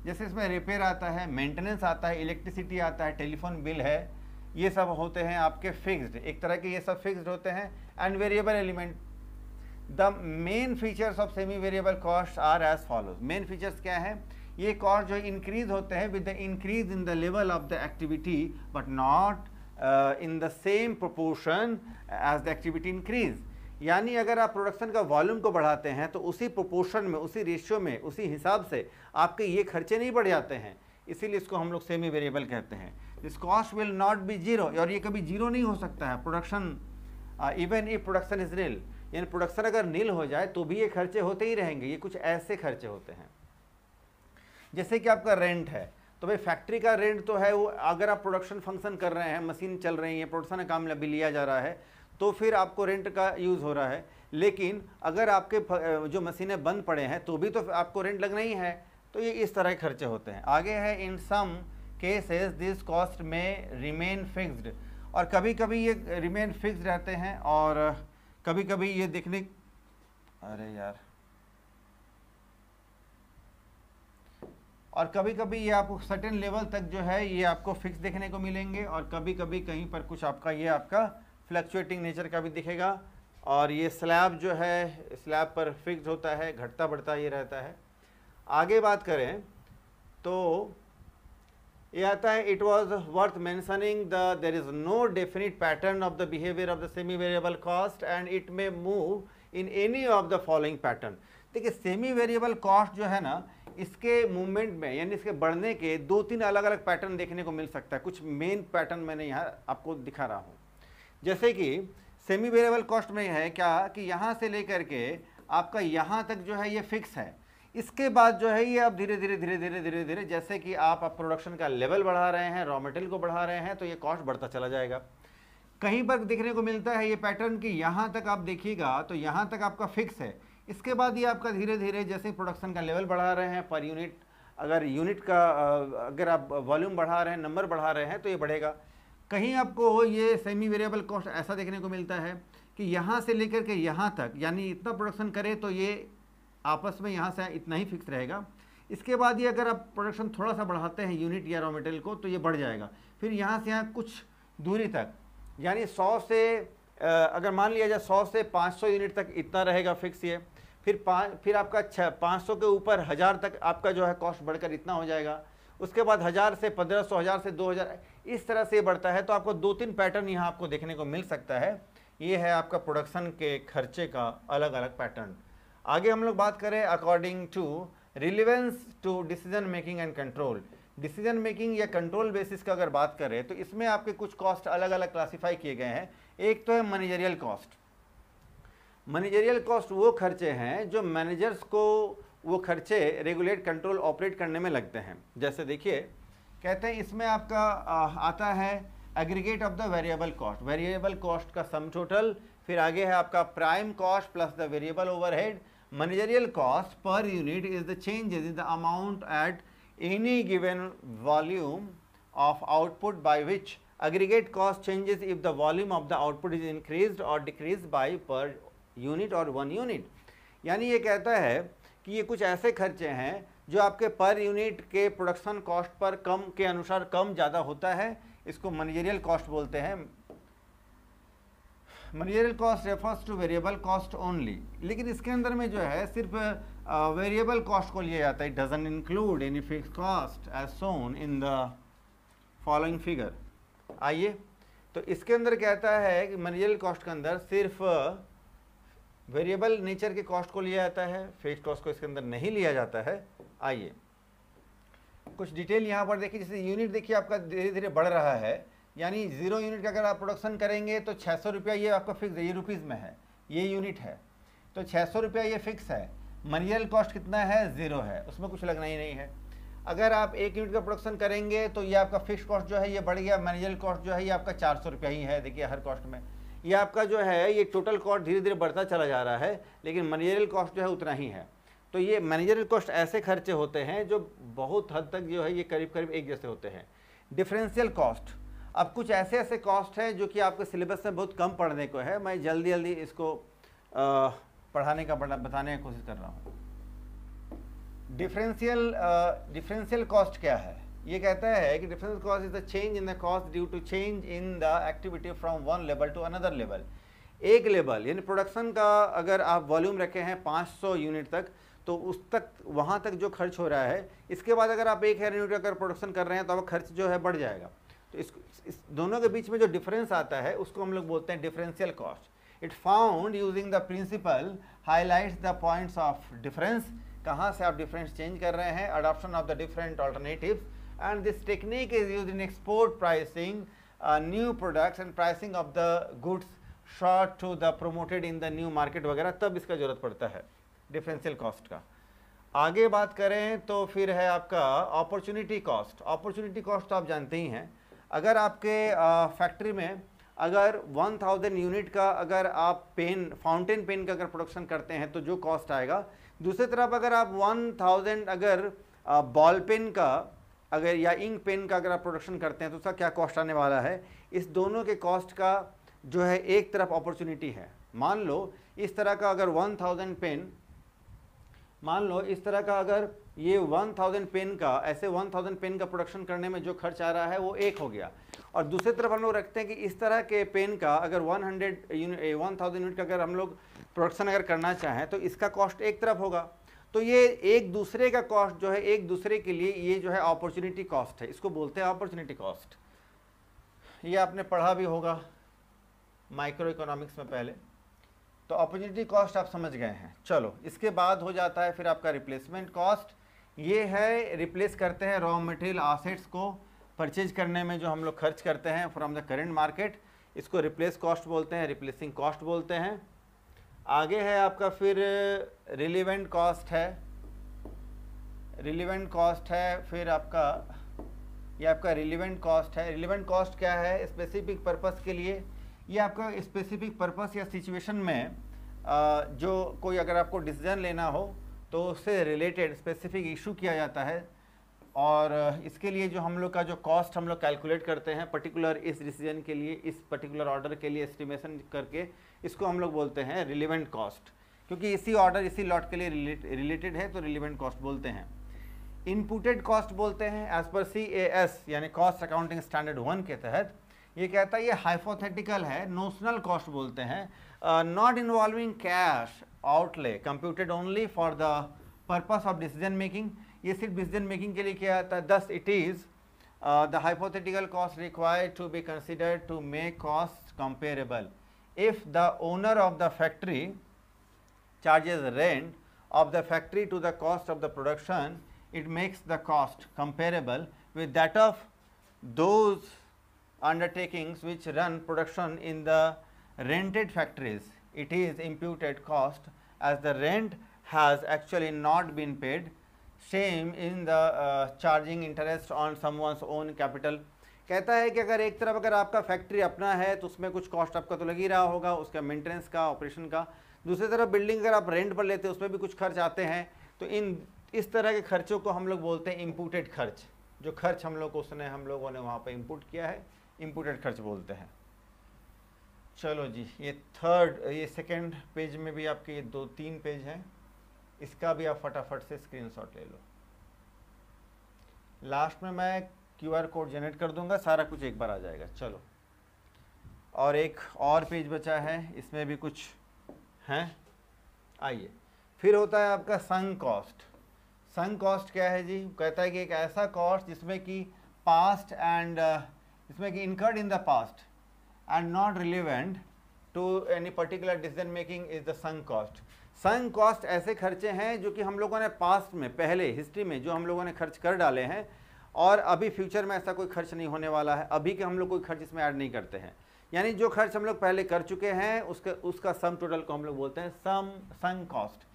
जैसे इसमें रिपेयर आता है, मेंटेनेंस आता है, इलेक्ट्रिसिटी आता है, टेलीफोन बिल है, ये सब होते हैं आपके फिक्स्ड, एक तरह के ये सब फिक्स्ड होते हैं। And variable element, the main features of semi variable cost are as follows. Main features क्या है? ये कॉस्ट जो इंक्रीज होते हैं with the increase in the level of the activity but not in the same proportion as the activity increase. यानी अगर आप प्रोडक्शन का वॉल्यूम को बढ़ाते हैं तो उसी प्रोपोर्शन में, उसी रेशियो में, उसी हिसाब से आपके ये खर्चे नहीं बढ़ जाते हैं, इसीलिए इसको हम लोग सेमी वेरिएबल कहते हैं। This cost will not be zero, और ये कभी जीरो नहीं हो सकता है production, even if production is nil. यानी प्रोडक्शन अगर नील हो जाए तो भी ये खर्चे होते ही रहेंगे। ये कुछ ऐसे खर्चे होते हैं जैसे कि आपका रेंट है, तो भाई फैक्ट्री का रेंट तो है वो, अगर आप प्रोडक्शन फंक्शन कर रहे हैं, मशीन चल रही है, प्रोडक्शन का काम भी लिया जा रहा है, तो फिर आपको रेंट का यूज़ हो रहा है। लेकिन अगर आपके जो मशीनें बंद पड़े हैं तो भी तो आपको रेंट लगना ही है। तो ये इस तरह के खर्चे होते हैं। आगे है इन सम केसेस दिस कॉस्ट में रिमेन फिक्स्ड, और कभी कभी ये रिमेन फिक्स्ड रहते हैं और कभी कभी ये देखने, अरे यार, और कभी कभी ये आपको सर्टेन लेवल तक जो है ये आपको फिक्स देखने को मिलेंगे, और कभी कभी कहीं पर कुछ आपका ये आपका फ्लक्चुएटिंग नेचर का भी दिखेगा। और ये स्लैब जो है, स्लैब पर फिक्स होता है, घटता बढ़ता ये रहता है। आगे बात करें तो ये आता है it was worth mentioning the there is no definite pattern of the behaviour of the semi variable cost and it may move in any of the following pattern. देखिए सेमी वेरिएबल कॉस्ट जो है ना, इसके मूवमेंट में यानी इसके बढ़ने के 2-3 अलग अलग पैटर्न देखने को मिल सकता है। कुछ मेन पैटर्न मैंने यहाँ आपको दिखा रहा हूँ। जैसे कि सेमी वेरिएबल कॉस्ट में है क्या कि यहाँ से लेकर के आपका यहाँ तक जो है ये फिक्स है, इसके बाद जो है ये आप धीरे धीरे धीरे धीरे धीरे धीरे जैसे कि आप प्रोडक्शन का लेवल बढ़ा रहे हैं, रॉ मटेरियल को बढ़ा रहे हैं, तो ये कॉस्ट बढ़ता चला जाएगा। कहीं पर देखने को मिलता है ये पैटर्न कि यहाँ तक आप देखिएगा तो यहाँ तक आपका फिक्स है, इसके बाद ये आपका धीरे धीरे जैसे प्रोडक्शन का लेवल बढ़ा रहे हैं पर यूनिट, अगर यूनिट का अगर आप वॉल्यूम बढ़ा रहे हैं, नंबर बढ़ा रहे हैं, तो ये बढ़ेगा। कहीं आपको ये सेमी वेरिएबल कॉस्ट ऐसा देखने को मिलता है कि यहाँ से लेकर के यहाँ तक यानी इतना प्रोडक्शन करे तो ये आपस में यहाँ से इतना ही फिक्स रहेगा। इसके बाद ये अगर आप प्रोडक्शन थोड़ा सा बढ़ाते हैं यूनिट या रॉ मटेरियल को तो ये बढ़ जाएगा। फिर यहाँ से यहाँ कुछ दूरी तक यानी 100 से अगर मान लिया जाए 100 से 500 यूनिट तक इतना रहेगा फिक्स ये। फिर आपका 500 के ऊपर 1000 तक आपका जो है कॉस्ट बढ़कर इतना हो जाएगा। उसके बाद 1000 से 1500, 1000 से 2000, इस तरह से बढ़ता है। तो आपको 2-3 पैटर्न यहाँ आपको देखने को मिल सकता है। ये है आपका प्रोडक्शन के खर्चे का अलग अलग पैटर्न। आगे हम लोग बात करें according to relevance to decision making and control. Decision making या कंट्रोल बेसिस का अगर बात करें तो इसमें आपके कुछ कॉस्ट अलग अलग क्लासिफाई किए गए हैं। एक तो है मैनेजरियल कॉस्ट। मैनेजरियल कॉस्ट वो खर्चे हैं जो मैनेजर्स को वो खर्चे रेगुलेट, कंट्रोल, ऑपरेट करने में लगते हैं। जैसे देखिए कहते हैं इसमें आपका आता है aggregate of the variable cost, variable cost का सम टोटल। फिर आगे है आपका prime cost plus the variable overhead. Managerial cost per unit is the changes in the amount at any given volume of output by which aggregate cost changes if the volume of the output is increased or decreased by per unit or 1 unit। यानी ये कहता है कि ये कुछ ऐसे खर्चे हैं जो आपके पर यूनिट के प्रोडक्शन कॉस्ट पर कम के अनुसार कम ज़्यादा होता है, इसको मैनेजरियल कॉस्ट बोलते हैं। Managerial cost refers two variable cost only, लेकिन इसके अंदर में जो है सिर्फ वेरिएबल कॉस्ट को लिया जाता है। It doesn't include any fix cost as shown in the following figure. आइए तो इसके अंदर कहता है कि मैनेजरियल कॉस्ट के अंदर सिर्फ वेरिएबल नेचर के कॉस्ट को लिया जाता है, फिक्स्ड कॉस्ट को इसके अंदर नहीं लिया जाता है। आइए कुछ डिटेल यहाँ पर देखिए। जैसे यूनिट देखिए आपका धीरे धीरे बढ़ रहा है, यानी 0 यूनिट का अगर आप प्रोडक्शन करेंगे तो 600 रुपया ये आपका फिक्स है, ये रुपीज़ में है, ये यूनिट है तो 600 रुपया ये फिक्स है। मैनेजरियल कॉस्ट कितना है? 0 है, उसमें कुछ लगना ही नहीं है। अगर आप 1 यूनिट का प्रोडक्शन करेंगे तो ये आपका फिक्स कॉस्ट जो है ये बढ़ गया। मैनेजरियल कॉस्ट जो है ये आपका 400 रुपया ही है। देखिए हर कॉस्ट में ये आपका जो है ये टोटल कॉस्ट धीरे धीरे बढ़ता चला जा रहा है, लेकिन मैनेजरियल कॉस्ट जो है उतना ही है। तो ये मैनेजरियल कॉस्ट ऐसे खर्चे होते हैं जो बहुत हद तक जो है ये करीब करीब एक जैसे होते हैं। डिफरेंशियल कॉस्ट, अब कुछ ऐसे ऐसे कॉस्ट हैं जो कि आपके सिलेबस में बहुत कम पढ़ने को है, मैं जल्दी जल्दी इसको पढ़ाने का बताने की कोशिश कर रहा हूँ। डिफरेंशियल कॉस्ट क्या है? ये कहता है कि differential cost is the change in the cost due to change in the activity from one level to another level. एक लेवल यानी प्रोडक्शन का अगर आप वॉल्यूम रखे हैं 500 यूनिट तक, तो उस तक वहाँ तक जो खर्च हो रहा है, इसके बाद अगर आप 1000 यूनिट अगर प्रोडक्शन कर रहे हैं तो आपका खर्च जो है बढ़ जाएगा। तो इस दोनों के बीच में जो डिफरेंस आता है उसको हम लोग बोलते हैं differential cost. It found using the principle highlights the points of difference, कहाँ से आप डिफरेंस चेंज कर रहे हैं, adoption of the different alternatives, and this technique is used in export pricing new products and pricing of the goods short to the promoted in the new market वगैरह, तब इसका जरूरत पड़ता है डिफरेंशियल कॉस्ट का। आगे बात करें तो फिर है आपका अपॉर्चुनिटी कॉस्ट। अपॉर्चुनिटी कॉस्ट तो आप जानते ही हैं, अगर आपके फैक्ट्री में अगर 1000 यूनिट का अगर आप पेन, फाउंटेन पेन का अगर प्रोडक्शन करते हैं तो जो कॉस्ट आएगा, दूसरी तरफ अगर आप 1000 अगर बॉल पेन का अगर या इंक पेन का अगर आप प्रोडक्शन करते हैं तो उसका क्या कॉस्ट आने वाला है। इस दोनों के कॉस्ट का जो है एक तरफ अपॉर्चुनिटी है। मान लो इस तरह का अगर 1000 पेन, मान लो इस तरह का अगर ये 1000 पेन का, ऐसे 1000 पेन का प्रोडक्शन करने में जो खर्च आ रहा है वो एक हो गया, और दूसरी तरफ हम लोग रखते हैं कि इस तरह के पेन का अगर 1000 यूनिट का अगर हम लोग प्रोडक्शन अगर करना चाहें तो इसका कॉस्ट एक तरफ होगा। तो ये एक दूसरे का कॉस्ट जो है, एक दूसरे के लिए ये जो है अपॉर्चुनिटी कॉस्ट है, इसको बोलते हैं अपॉर्चुनिटी कॉस्ट। ये आपने पढ़ा भी होगा माइक्रो इकोनॉमिक्स में पहले, तो अपॉर्चुनिटी कॉस्ट आप समझ गए हैं। चलो इसके बाद हो जाता है फिर आपका रिप्लेसमेंट कॉस्ट। ये है रिप्लेस करते हैं रॉ मटेरियल एसेट्स को परचेज करने में जो हम लोग खर्च करते हैं फ्रॉम द करेंट मार्केट, इसको रिप्लेस कॉस्ट बोलते हैं, रिप्लेसिंग कॉस्ट बोलते हैं। आगे है आपका फिर रिलेवेंट कॉस्ट है, रिलेवेंट कॉस्ट है, फिर आपका ये आपका रिलेवेंट कॉस्ट है। रिलेवेंट कॉस्ट क्या है? स्पेसिफिक पर्पस के लिए, ये आपका स्पेसिफिक पर्पस या सिचुएशन में जो कोई अगर आपको डिसीजन लेना हो तो उससे रिलेटेड स्पेसिफिक इशू किया जाता है, और इसके लिए जो हम लोग का जो कॉस्ट हम लोग कैलकुलेट करते हैं पर्टिकुलर इस डिसीजन के लिए, इस पर्टिकुलर ऑर्डर के लिए एस्टिमेशन करके, इसको हम लोग बोलते हैं रिलेवेंट कॉस्ट, क्योंकि इसी ऑर्डर इसी लॉट के लिए रिलेटेड है तो रिलेवेंट कॉस्ट बोलते हैं। इनपुटेड कॉस्ट बोलते हैं एज पर CAS यानी कॉस्ट अकाउंटिंग स्टैंडर्ड 1 के तहत। ये कहता है ये हाइपोथेटिकल है, नोशनल कॉस्ट बोलते हैं, not involving cash outlay, computed only for the purpose of decision making. ये सिर्फ डिसीजन मेकिंग के लिए किया जाता है। Thus it is the hypothetical cost required to be considered to make cost comparable if the owner of the factory charges rent of the factory to the cost of the production, it makes the cost comparable with that of those undertakings which run production in the rented factories. It is imputed cost as the rent has actually not been paid. Same in the charging interest on someone's own capital. कहता है कि अगर एक तरफ अगर आपका फैक्ट्री अपना है तो उसमें कुछ कॉस्ट आपका तो लग ही रहा होगा, उसका मेंटेनेंस का, ऑपरेशन का। दूसरी तरफ बिल्डिंग अगर आप रेंट पर लेते हैं उसमें भी कुछ खर्च आते हैं, तो इस तरह के खर्चों को हम लोग बोलते हैं इम्पूटेड खर्च। जो खर्च हम लोगों ने वहाँ पे इम्पूट किया है, इम्पूटेड खर्च बोलते हैं। चलो जी, ये सेकेंड पेज में भी आपके ये 2-3 पेज हैं, इसका भी आप फटाफट से स्क्रीनशॉट ले लो। लास्ट में मैं QR कोड जनरेट कर दूंगा, सारा कुछ एक बार आ जाएगा। चलो, और एक और पेज बचा है, इसमें भी कुछ हैं, आइए। फिर होता है आपका संक कॉस्ट। संक कॉस्ट क्या है जी? कहता है कि एक ऐसा कॉस्ट जिसमें कि पास्ट एंड इसमें कि incurred in the past and not relevant to any particular decision making is the sunk cost. Sunk cost ऐसे खर्चे हैं जो कि हम लोगों ने पास्ट में, पहले हिस्ट्री में जो हम लोगों ने खर्च कर डाले हैं, और अभी फ्यूचर में ऐसा कोई खर्च नहीं होने वाला है, अभी के हम लोग कोई खर्च इसमें ऐड नहीं करते हैं। यानी जो खर्च हम लोग पहले कर चुके हैं उसका सम टोटल को हम लोग बोलते हैं sunk cost.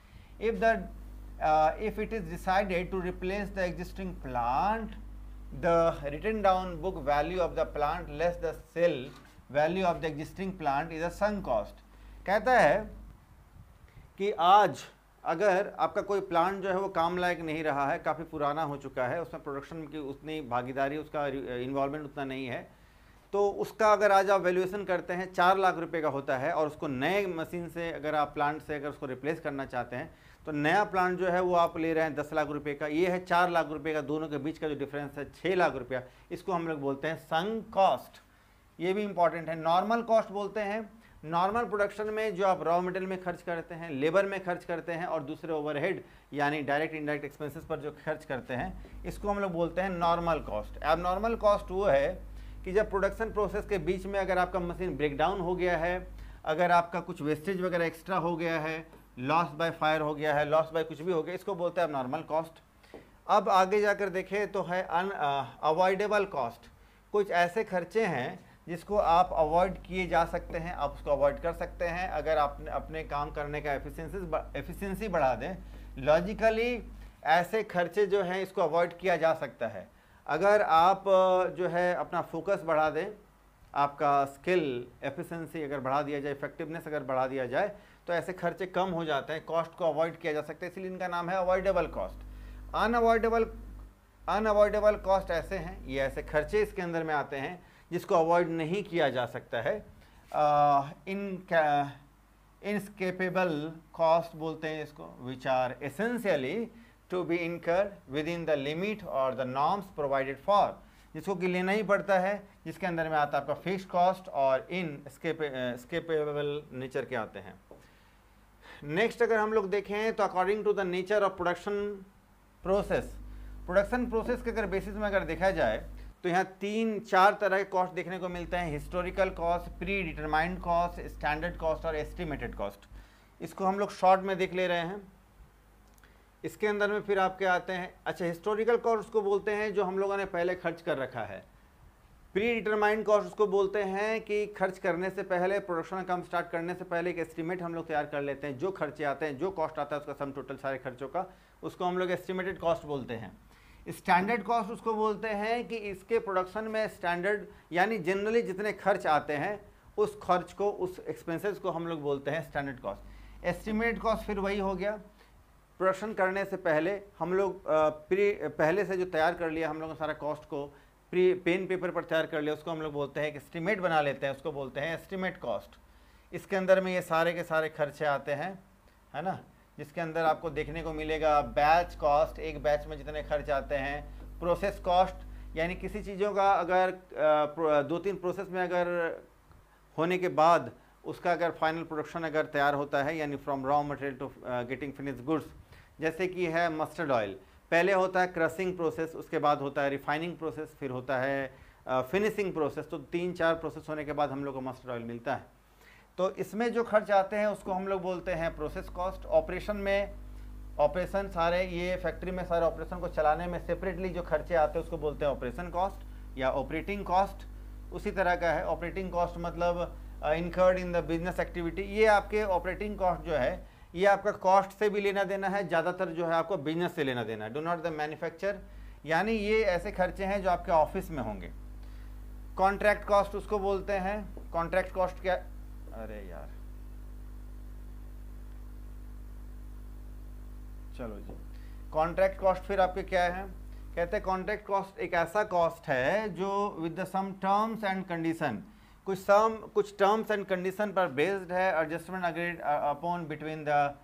If it is decided to replace the existing plant, the written down book value of the plant less the sale value of the existing plant is a sunk cost. कहता है कि आज अगर आपका कोई प्लांट जो है वो काम लायक नहीं रहा है, काफ़ी पुराना हो चुका है, उसमें प्रोडक्शन की उतनी भागीदारी, उसका इन्वॉल्वमेंट उतना नहीं है, तो उसका अगर आज आप वैल्यूएशन करते हैं 4 लाख रुपए का होता है, और उसको नए मशीन से अगर आप प्लांट से अगर उसको रिप्लेस करना चाहते हैं तो नया प्लांट जो है वो आप ले रहे हैं 10 लाख रुपए का। ये है 4 लाख रुपए का, दोनों के बीच का जो डिफरेंस है 6 लाख रुपया, इसको हम लोग बोलते हैं संक कॉस्ट। ये भी इंपॉर्टेंट है। नॉर्मल कॉस्ट बोलते हैं नॉर्मल प्रोडक्शन में जो आप रॉ मटेरियल में खर्च करते हैं, लेबर में खर्च करते हैं, और दूसरे ओवरहेड यानी डायरेक्ट इनडायरेक्ट एक्सपेंसेस पर जो खर्च करते हैं, इसको हम लोग बोलते हैं नॉर्मल कॉस्ट। अब नॉर्मल कॉस्ट वो है कि जब प्रोडक्शन प्रोसेस के बीच में अगर आपका मशीन ब्रेक डाउन हो गया है, अगर आपका कुछ वेस्टेज वगैरह एक्स्ट्रा हो गया है, लॉस बाय फायर हो गया है, लॉस बाय कुछ भी हो गया, इसको बोलते हैं नॉर्मल कॉस्ट। अब आगे जाकर देखें तो है अनअवॉइडेबल कॉस्ट। कुछ ऐसे खर्चे हैं जिसको आप अवॉइड किए जा सकते हैं, आप उसको अवॉइड कर सकते हैं अगर आप अपने काम करने का एफिशिएंसी बढ़ा दें। लॉजिकली ऐसे खर्चे जो हैं इसको अवॉइड किया जा सकता है। अगर आप जो है अपना फोकस बढ़ा दें, आपका स्किल एफिशिएंसी अगर बढ़ा दिया जाए, इफेक्टिवनेस अगर बढ़ा दिया जाए, तो ऐसे खर्चे कम हो जाते हैं, कॉस्ट को अवॉइड किया जा सकता है। इसलिए इनका नाम है अवॉइडेबल कॉस्ट। अनअवॉइडेबल कॉस्ट ऐसे हैं, ये ऐसे खर्चे इसके अंदर में आते हैं जिसको अवॉइड नहीं किया जा सकता है। इनस्केपेबल कॉस्ट बोलते हैं इसको, which are essentially to be incurred within the limit और द नॉर्म्स प्रोवाइडेड फॉर, जिसको कि लेना ही पड़ता है, जिसके अंदर में आता है आपका फिक्स कॉस्ट और इनस्केपेबल नेचर के आते हैं। नेक्स्ट अगर हम लोग देखें तो according to the nature of production process के अगर बेसिस में अगर देखा जाए तो यहाँ 3-4 तरह के कॉस्ट देखने को मिलते हैं। Historical cost, pre determined cost, standard cost और एस्टिमेटेड कॉस्ट। इसको हम लोग शॉर्ट में देख ले रहे हैं। इसके अंदर में फिर आपके आते हैं, अच्छा हिस्टोरिकल कॉस्ट उसको बोलते हैं जो हम लोगों ने पहले खर्च कर रखा है। प्री डिटरमाइंड कॉस्ट उसको बोलते हैं कि खर्च करने से पहले, प्रोडक्शन काम स्टार्ट करने से पहले एक एस्टिमेट हम लोग तैयार कर लेते हैं, जो खर्चे आते हैं, जो कॉस्ट आता है उसका सम टोटल सारे खर्चों का, उसको हम लोग एस्टिमेटेड कॉस्ट बोलते हैं। स्टैंडर्ड कॉस्ट उसको बोलते हैं कि इसके प्रोडक्शन में स्टैंडर्ड यानी जनरली जितने खर्च आते हैं उस खर्च को, उस एक्सपेंसेस को हम लोग बोलते हैं स्टैंडर्ड कॉस्ट। एस्टिमेटेड कॉस्ट फिर वही हो गया, प्रोडक्शन करने से पहले हम लोग पहले से जो तैयार कर लिया हम लोगों ने सारा कॉस्ट को पेन पेपर पर तैयार कर लिया, उसको हम लोग बोलते हैं, एक एस्टिमेट बना लेते हैं, उसको बोलते हैं एस्टिमेट कॉस्ट। इसके अंदर में ये सारे के सारे खर्चे आते हैं, है ना, जिसके अंदर आपको देखने को मिलेगा बैच कॉस्ट, एक बैच में जितने खर्च आते हैं। प्रोसेस कॉस्ट यानी किसी चीज़ों का अगर 2-3 प्रोसेस में अगर होने के बाद उसका अगर फाइनल प्रोडक्शन अगर तैयार होता है, यानी from raw material to getting finished goods, जैसे कि है मस्टर्ड ऑयल, पहले होता है क्रशिंग प्रोसेस, उसके बाद होता है रिफाइनिंग प्रोसेस, फिर होता है फिनिशिंग प्रोसेस। तो 3-4 प्रोसेस होने के बाद हम लोग को मस्टर्ड ऑयल मिलता है। तो इसमें जो खर्च आते हैं उसको हम लोग बोलते हैं प्रोसेस कॉस्ट। ऑपरेशन सारे ये फैक्ट्री में सारे ऑपरेशन को चलाने में सेपरेटली जो खर्चे आते हैं उसको बोलते हैं ऑपरेशन कॉस्ट या ऑपरेटिंग कॉस्ट। उसी तरह का है ऑपरेटिंग कॉस्ट, मतलब incurred in the business activity. ये आपके ऑपरेटिंग कॉस्ट जो है ये आपका कॉस्ट से भी लेना देना है, ज़्यादातर जो है आपको बिजनेस से लेना देना है, डू नॉट द मैन्युफैक्चर, यानी ये ऐसे खर्चे हैं जो आपके ऑफिस में होंगे। कॉन्ट्रैक्ट कॉस्ट उसको बोलते हैं। कॉन्ट्रैक्ट कॉस्ट क्या, अरे यार चलो जी, कॉन्ट्रैक्ट कॉस्ट फिर आपके क्या है, कहते हैं कॉन्ट्रैक्ट कॉस्ट एक ऐसा कॉस्ट है जो with the some terms and condition, कुछ टर्म्स एंड कंडीशन पर बेस्ड है, adjustment agreed upon between the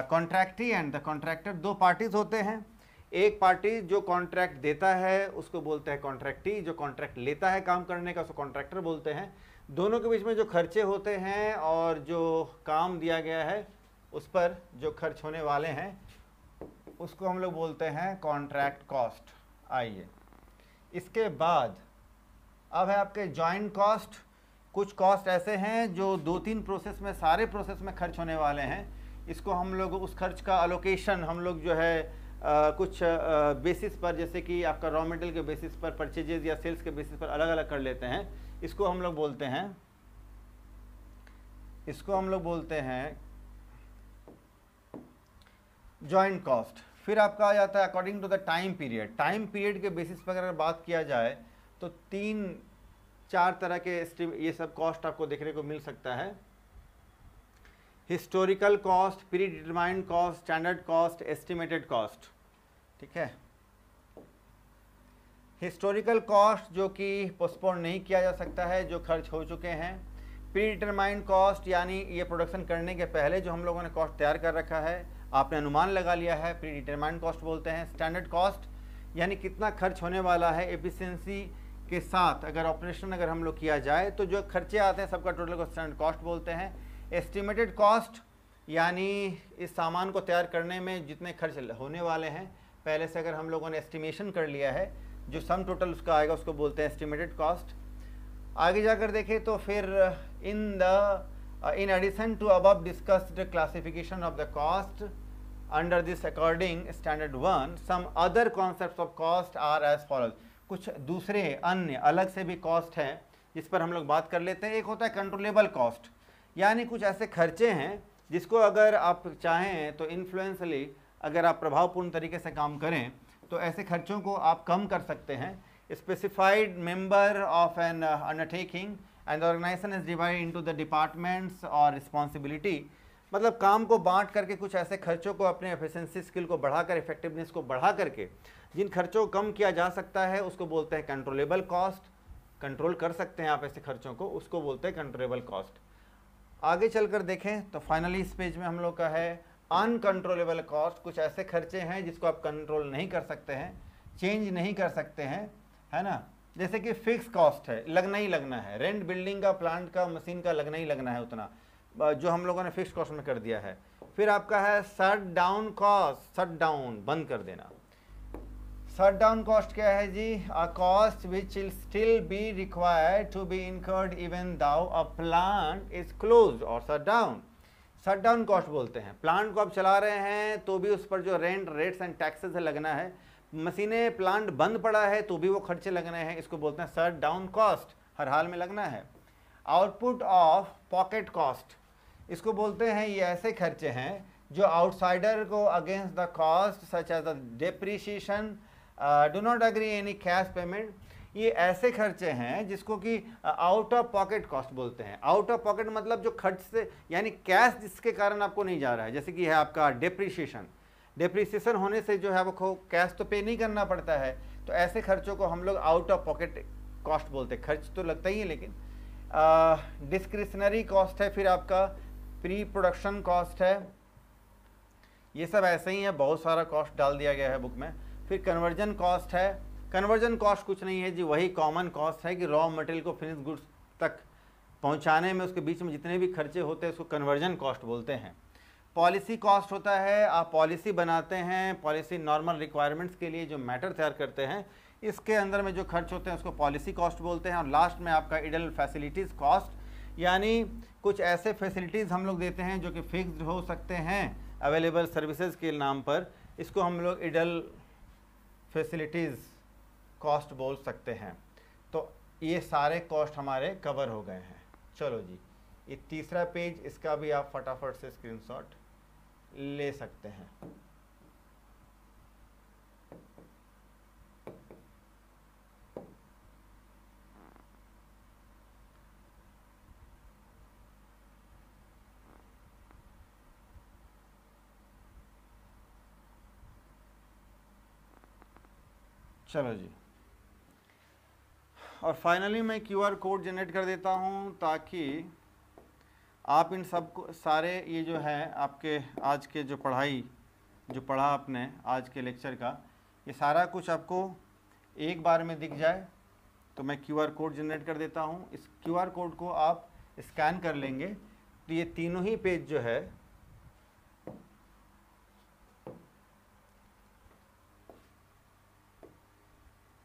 contractee and the contractor. 2 parties होते हैं, एक पार्टी जो कॉन्ट्रैक्ट देता है उसको बोलते हैं कॉन्ट्रैक्टी, जो कॉन्ट्रैक्ट लेता है काम करने का उसको कॉन्ट्रैक्टर बोलते हैं। दोनों के बीच में जो खर्चे होते हैं और जो काम दिया गया है उस पर जो खर्च होने वाले हैं उसको हम लोग बोलते हैं कॉन्ट्रैक्ट कॉस्ट। आइए इसके बाद अब है आपके जॉइंट कॉस्ट। कुछ कॉस्ट ऐसे हैं जो 2-3 प्रोसेस में, सारे प्रोसेस में खर्च होने वाले हैं, इसको हम लोग उस खर्च का अलोकेशन हम लोग जो है कुछ बेसिस पर, जैसे कि आपका रॉ मटेरियल के बेसिस पर, परचेजेज या सेल्स के बेसिस पर अलग अलग कर लेते हैं। इसको हम लोग बोलते हैं जॉइंट कॉस्ट। फिर आपका आ जाता है according to the time period. Time period के बेसिस पर अगर बात किया जाए तो 3-4 तरह के ये सब कॉस्ट आपको देखने को मिल सकता है। Historical cost, pre determined cost, standard cost, estimated cost. ठीक है, हिस्टोरिकल कॉस्ट जो कि पोस्टपोन नहीं किया जा सकता है, जो खर्च हो चुके हैं। प्री डिटरमाइंड कॉस्ट यानी ये प्रोडक्शन करने के पहले जो हम लोगों ने कॉस्ट तैयार कर रखा है, आपने अनुमान लगा लिया है, प्री डिटरमाइंड कॉस्ट बोलते हैं। स्टैंडर्ड कॉस्ट यानी कितना खर्च होने वाला है एफिशिएंसी के साथ, अगर ऑपरेशन अगर हम लोग किया जाए तो जो खर्चे आते हैं सबका टोटल को स्टैंडर्ड कॉस्ट बोलते हैं। एस्टिमेटेड कॉस्ट यानी इस सामान को तैयार करने में जितने खर्च होने वाले हैं पहले से अगर हम लोगों ने एस्टिमेशन कर लिया है, जो सम टोटल उसका आएगा उसको बोलते हैं एस्टिमेटेड कॉस्ट। आगे जाकर देखें तो फिर in addition to above discussed classification of the cost under this according standard 1, some other concepts of cost are as follows। कुछ दूसरे अन्य अलग से भी कॉस्ट हैं जिस पर हम लोग बात कर लेते हैं। एक होता है कंट्रोलेबल कॉस्ट, यानी कुछ ऐसे खर्चे हैं जिसको अगर आप चाहें तो इन्फ्लुएंसली अगर आप प्रभावपूर्ण तरीके से काम करें तो ऐसे खर्चों को आप कम कर सकते हैं। Specified member of an undertaking and the organisation is divided into the departments और रिस्पॉन्सिबिलिटी, मतलब काम को बांट करके कुछ ऐसे खर्चों को अपने एफिशिएंसी स्किल को बढ़ाकर, इफेक्टिवनेस को बढ़ा करके जिन खर्चों को कम किया जा सकता है उसको बोलते हैं कंट्रोलेबल कॉस्ट। कंट्रोल कर सकते हैं आप ऐसे खर्चों को, उसको बोलते हैं कंट्रोलेबल कॉस्ट। आगे चलकर देखें तो फाइनली इस पेज में हम लोग का है अनकंट्रोलेबल कॉस्ट। कुछ ऐसे खर्चे हैं जिसको आप कंट्रोल नहीं कर सकते हैं, चेंज नहीं कर सकते हैं, है ना। जैसे कि फिक्स कॉस्ट है, लगना ही लगना है, रेंट बिल्डिंग का, प्लांट का, मशीन का लगना ही लगना है, उतना जो हम लोगों ने फिक्स कॉस्ट में कर दिया है। फिर आपका है shut down cost, shut down बंद कर देना। शट डाउन कॉस्ट क्या है जी? A cost which will still be required to be incurred even though a plant is closed और shut down. Shut down cost बोलते हैं, प्लांट को आप चला रहे हैं तो भी उस पर जो रेंट, रेट्स एंड टैक्सेस है लगना है, मशीनें, प्लांट बंद पड़ा है तो भी वो खर्चे लगने हैं, इसको बोलते हैं शट डाउन कॉस्ट, हर हाल में लगना है। आउटपुट ऑफ पॉकेट कॉस्ट, इसको बोलते हैं ये ऐसे खर्चे हैं जो आउटसाइडर को against the cost such as the depreciation do not agree any cash payment, ये ऐसे खर्चे हैं जिसको कि आउट ऑफ पॉकेट कॉस्ट बोलते हैं। आउट ऑफ पॉकेट मतलब जो खर्च से, यानी कैश जिसके कारण आपको नहीं जा रहा है, जैसे कि है आपका डेप्रिसिएशन, डेप्रिसिएशन होने से जो है वो कैश तो पे नहीं करना पड़ता है, तो ऐसे खर्चों को हम लोग आउट ऑफ पॉकेट कॉस्ट बोलते हैं। खर्च तो लगता ही है लेकिन। डिस्क्रिशनरी कॉस्ट है, फिर आपका प्री प्रोडक्शन कॉस्ट है, ये सब ऐसे ही है, बहुत सारा कॉस्ट डाल दिया गया है बुक में। फिर कन्वर्जन कॉस्ट है, कन्वर्जन कॉस्ट कुछ नहीं है जी, वही कॉमन कॉस्ट है कि रॉ मटेरियल को फिनिश गुड्स तक पहुंचाने में उसके बीच में जितने भी खर्चे होते हैं उसको कन्वर्जन कॉस्ट बोलते हैं। पॉलिसी कॉस्ट होता है, आप पॉलिसी बनाते हैं, पॉलिसी नॉर्मल रिक्वायरमेंट्स के लिए जो मैटर तैयार करते हैं, इसके अंदर में जो खर्च होते हैं उसको पॉलिसी कॉस्ट बोलते हैं। और लास्ट में आपका इडल फैसिलिटीज़ कॉस्ट, यानी कुछ ऐसे फैसिलिटीज़ हम लोग देते हैं जो कि फिक्स्ड हो सकते हैं अवेलेबल सर्विसेज के नाम पर, इसको हम लोग इडल फैसिलिटीज़ कॉस्ट बोल सकते हैं। तो ये सारे कॉस्ट हमारे कवर हो गए हैं। चलो जी, ये तीसरा पेज, इसका भी आप फटाफट से स्क्रीनशॉट ले सकते हैं। चलो जी, और फाइनली मैं क्यूआर कोड जनरेट कर देता हूं ताकि आप इन सब को सारे ये जो है आपके आज के जो पढ़ाई जो पढ़ा आपने आज के लेक्चर का, ये सारा कुछ आपको एक बार में दिख जाए। तो मैं क्यूआर कोड जनरेट कर देता हूं, इस क्यूआर कोड को आप स्कैन कर लेंगे तो ये तीनों ही पेज जो है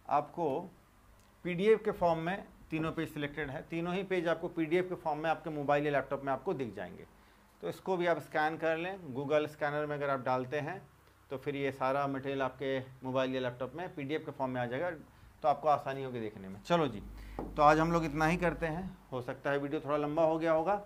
आपको पीडीएफ के फॉर्म में, तीनों पेज सिलेक्टेड है, तीनों ही पेज आपको पीडीएफ के फॉर्म में आपके मोबाइल या लैपटॉप में आपको दिख जाएंगे। तो इसको भी आप स्कैन कर लें, गूगल स्कैनर में अगर आप डालते हैं तो फिर ये सारा मटेरियल आपके मोबाइल या लैपटॉप में पीडीएफ के फॉर्म में आ जाएगा, तो आपको आसानी होगी देखने में। चलो जी, तो आज हम लोग इतना ही करते हैं, हो सकता है वीडियो थोड़ा लंबा हो गया होगा।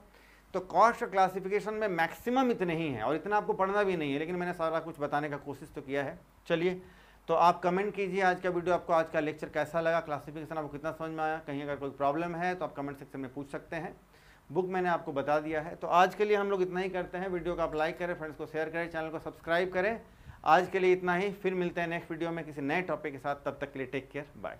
तो कॉस्ट क्लासिफिकेशन में मैक्सिमम इतने ही हैं और इतना आपको पढ़ना भी नहीं है, लेकिन मैंने सारा कुछ बताने का कोशिश तो किया है। चलिए, तो आप कमेंट कीजिए आज का वीडियो, आपको आज का लेक्चर कैसा लगा, क्लासिफिकेशन आपको कितना समझ में आया। कहीं अगर कोई प्रॉब्लम है तो आप कमेंट सेक्शन में पूछ सकते हैं, बुक मैंने आपको बता दिया है। तो आज के लिए हम लोग इतना ही करते हैं। वीडियो को आप लाइक करें, फ्रेंड्स को शेयर करें, चैनल को सब्सक्राइब करें। आज के लिए इतना ही, फिर मिलते हैं नेक्स्ट वीडियो में किसी नए टॉपिक के साथ। तब तक के लिए टेक केयर, बाय।